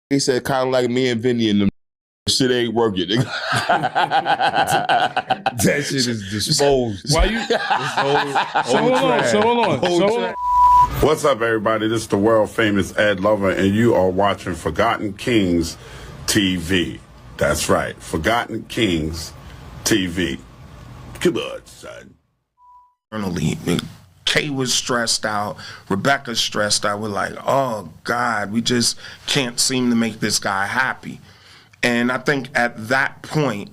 He said, kind of like me and Vinny and them. Shit ain't working. That shit is disposed. Why you? So hold on. What's up, everybody? This is the world famous Ed Lover, and you are watching Forgotten Kings TV. That's right, Forgotten Kings TV. Come on, son. Kay was stressed out. Rebecca's stressed out. We're like, oh God, we just can't seem to make this guy happy. And I think at that point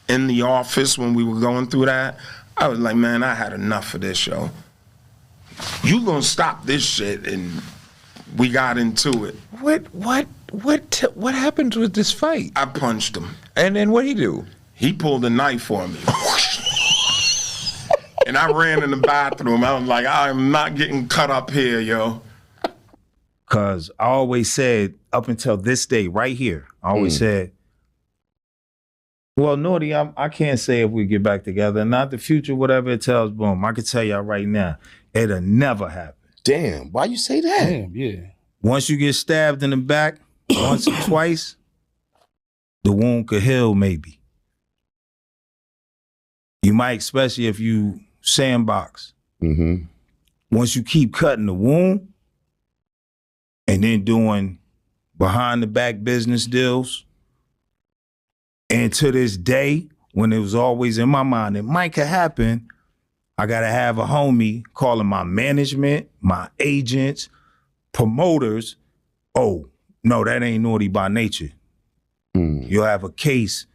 in the office when we were going through that, I was like, man, I had enough of this show. You gonna stop this shit, and we got into it. What happened with this fight? I punched him. And then what'd he do? He pulled a knife on me. And I ran in the bathroom. I was like, I'm not getting cut up here, yo. Cause I always said, up until this day, right here, I always said, well, Naughty, I can't say if we get back together. Not the future, whatever it tells, boom. I can tell y'all right now, it'll never happen. Damn, why you say that? Damn, yeah. Once you get stabbed in the back, once or twice, the wound could heal maybe. You might, especially if you sandbox. Mm-hmm. Once you keep cutting the wound and then doing behind the back business deals, and to this day, when it was always in my mind, it might could happen, I gotta have a homie calling my management, my agents, promoters. Oh, no, that ain't Naughty by Nature. You'll have a case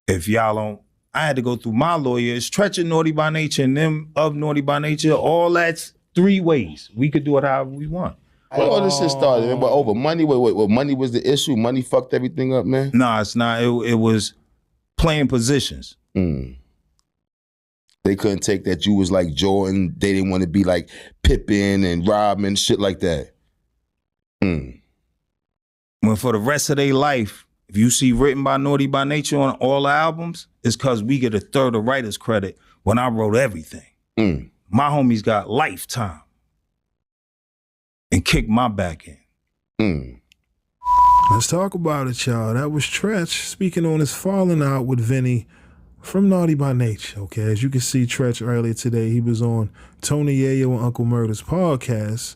if y'all don't. I had to go through my lawyers, Treach and Naughty by Nature and them of Naughty by Nature. All that's 3 ways. We could do it however we want. How all this shit started? Man? But over money? What money was the issue? Money fucked everything up, man? Nah, it's not. It was playing positions. They couldn't take that you was like Jordan. They didn't want to be like Pippen and Rodman, shit like that. When for the rest of their life, if you see Written by Naughty by Nature on all the albums, it's because we get a third of writer's credit when I wrote everything. My homies got lifetime and kicked my back in. Let's talk about it, y'all. That was Treach speaking on his falling out with Vinny from Naughty by Nature. Okay, as you can see, Treach earlier today, he was on Tony Yayo and Uncle Murder's podcast.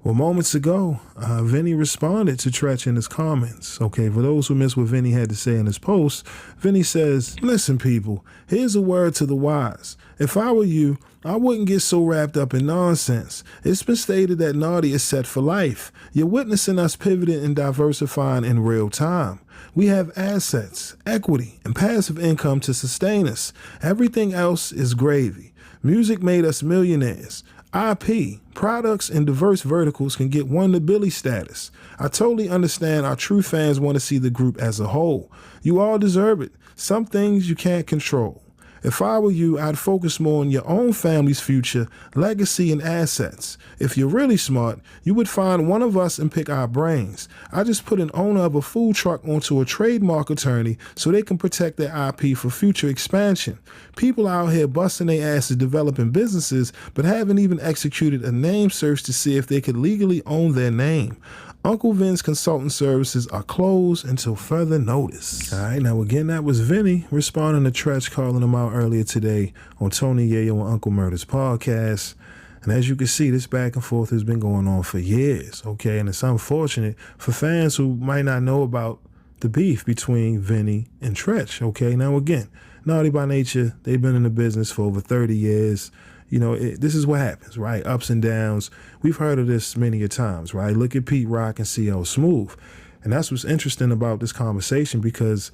Well, moments ago, Vinny responded to Treach in his comments. Okay, for those who missed what Vinny had to say in his post, Vinny says, listen, people, here's a word to the wise. If I were you, I wouldn't get so wrapped up in nonsense. It's been stated that Naughty is set for life. You're witnessing us pivoting and diversifying in real time. We have assets, equity, and passive income to sustain us. Everything else is gravy. Music made us millionaires. IP, products, and diverse verticals can get one to Billy status. I totally understand our true fans want to see the group as a whole. You all deserve it. Some things you can't control. If I were you, I'd focus more on your own family's future, legacy, and assets. If you're really smart, you would find one of us and pick our brains. I just put an owner of a food truck onto a trademark attorney so they can protect their IP for future expansion. People out here busting their asses developing businesses, but haven't even executed a name search to see if they could legally own their name. Uncle Vin's consulting services are closed until further notice. All right, now again, that was Vinny responding to Treach calling him out earlier today on Tony Yayo and Uncle Murder's podcast. And as you can see, this back and forth has been going on for years, okay? And it's unfortunate for fans who might not know about the beef between Vinny and Treach, okay? Now again, Naughty by Nature, they've been in the business for over 30 years. You know, this is what happens, right? Ups and downs. We've heard of this many a times, right? Look at Pete Rock and CL Smooth. And that's what's interesting about this conversation because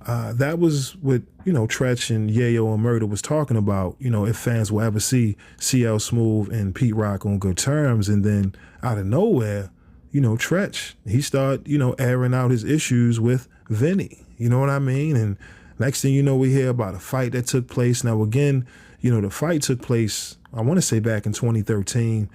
that was what, you know, Treach and Yayo and Murder was talking about, you know, if fans will ever see CL Smooth and Pete Rock on good terms. And then out of nowhere, you know, Treach, he started, you know, airing out his issues with Vinny. You know what I mean? And next thing you know, we hear about a fight that took place. Now, again, you know, the fight took place, I want to say back in 2013.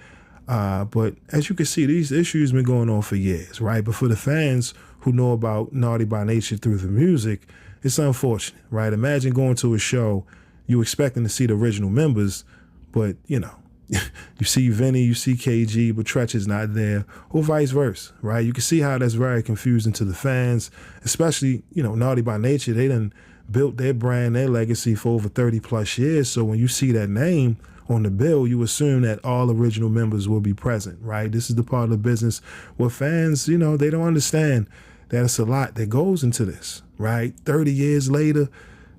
But as you can see, these issues been going on for years, right? But for the fans who know about Naughty by Nature through the music, it's unfortunate, right? Imagine going to a show, you expecting to see the original members, but, you know, you see Vinny, you see KG, but Treach is not there, or vice versa, right? You can see how that's very confusing to the fans, especially, Naughty by Nature. They done built their brand, their legacy for over 30 plus years. So when you see that name on the bill, you assume that all original members will be present, right? This is the part of the business where fans, they don't understand that it's a lot that goes into this, right? 30 years later,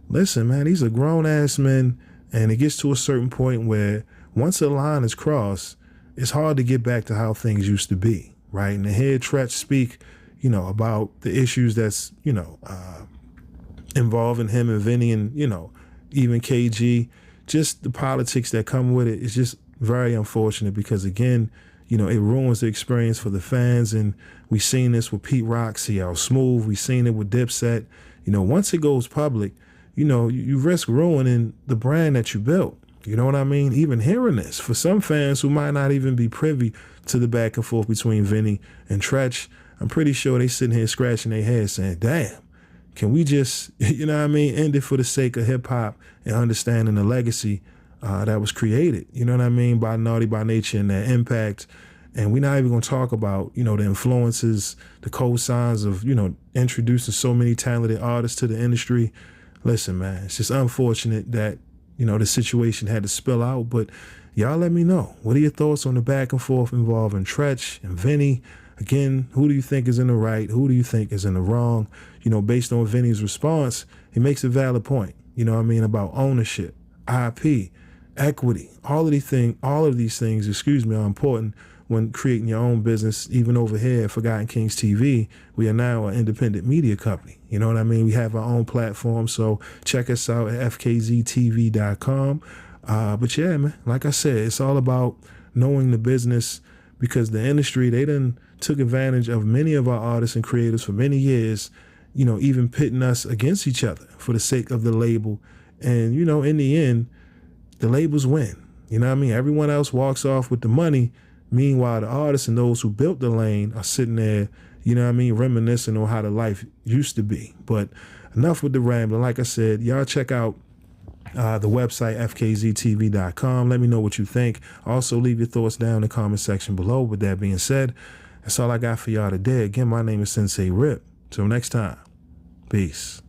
listen, man, these are grown-ass men, and it gets to a certain point where once a line is crossed, it's hard to get back to how things used to be, right? And to hear Treach speak, about the issues that's, involving him and Vinny and, even KG, just the politics that come with it is just very unfortunate because, again, it ruins the experience for the fans. And we've seen this with Pete Rock, see how smooth. We've seen it with Dipset. Once it goes public, you risk ruining the brand that you built. You know what I mean? Even hearing this, for some fans who might not even be privy to the back and forth between Vinny and Treach, I'm pretty sure they sitting here scratching their heads saying, damn, can we just, end it for the sake of hip hop and understanding the legacy that was created, by Naughty by Nature and their impact. And we're not even going to talk about, the influences, the cosigns of, introducing so many talented artists to the industry. Listen, man, it's just unfortunate that, the situation had to spill out. But y'all let me know. What are your thoughts on the back and forth involving Treach and Vinny? Again, who do you think is in the right? Who do you think is in the wrong? Based on Vinny's response, he makes a valid point, about ownership, IP, equity. All of these things, are important when creating your own business. Even over here at Forgotten Kings TV, we are now an independent media company. You know what I mean? We have our own platform, so check us out at fkztv.com. But yeah, man, like I said, it's all about knowing the business, because the industry, they done took advantage of many of our artists and creators for many years, even pitting us against each other for the sake of the label. And, in the end, the labels win. Everyone else walks off with the money. Meanwhile, the artists and those who built the lane are sitting there, reminiscing on how the life used to be. But enough with the rambling. Like I said, y'all check out the website, fkztv.com. Let me know what you think. Also, leave your thoughts down in the comment section below. With that being said, that's all I got for y'all today. Again, my name is Sensei Rip. Till next time, peace.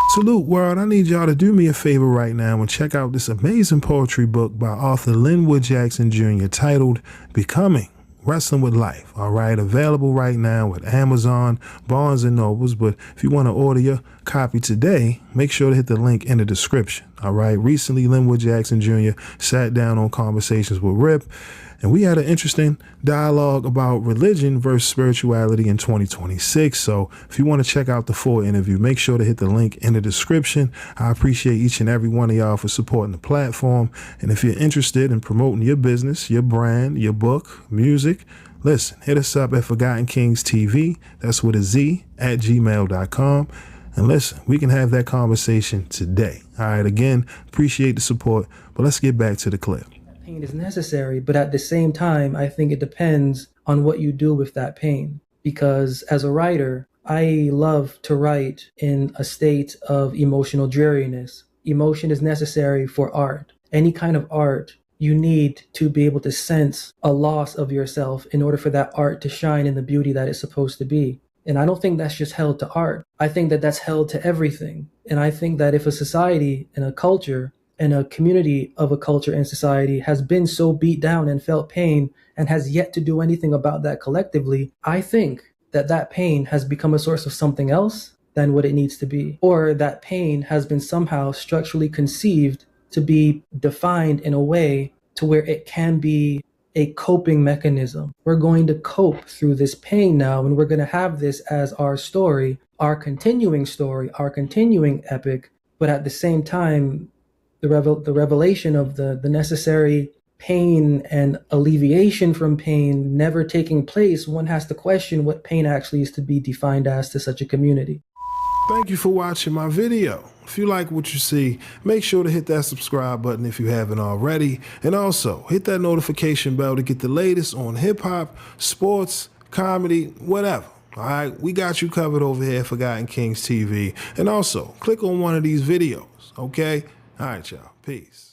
Salute, world. I need y'all to do me a favor right now and check out this amazing poetry book by author Linwood Jackson Jr. titled Becoming, Wrestling with Life. All right, available right now at Amazon, Barnes & Nobles. But if you want to order your copy today, make sure to hit the link in the description. All right, recently Linwood Jackson Jr. sat down on Conversations with Rip, and we had an interesting dialogue about religion versus spirituality in 2026. So if you want to check out the full interview, make sure to hit the link in the description. I appreciate each and every one of y'all for supporting the platform. And if you're interested in promoting your business, your brand, your book, music, listen, hit us up at Forgotten Kings TV. That's with a Z at gmail.com. And listen, we can have that conversation today. All right, again, appreciate the support, but let's get back to the clip. Pain is necessary, but at the same time, I think it depends on what you do with that pain. Because as a writer, I love to write in a state of emotional dreariness. Emotion is necessary for art. Any kind of art, you need to be able to sense a loss of yourself in order for that art to shine in the beauty that it's supposed to be. And I don't think that's just held to art. I think that that's held to everything. And I think that if a society and a culture and a community of a culture and society has been so beat down and felt pain and has yet to do anything about that collectively, I think that that pain has become a source of something else than what it needs to be. Or that pain has been somehow structurally conceived to be defined in a way to where it can be a coping mechanism. We're going to cope through this pain now, and we're going to have this as our story, our continuing epic, but at the same time, the revelation of the necessary pain and alleviation from pain never taking place, one has to question what pain actually is to be defined as to such a community. Thank you for watching my video. If you like what you see, make sure to hit that subscribe button if you haven't already. And also, hit that notification bell to get the latest on hip-hop, sports, comedy, whatever. All right, we got you covered over here at Forgotten Kings TV. And also, click on one of these videos, okay? All right, y'all. Peace.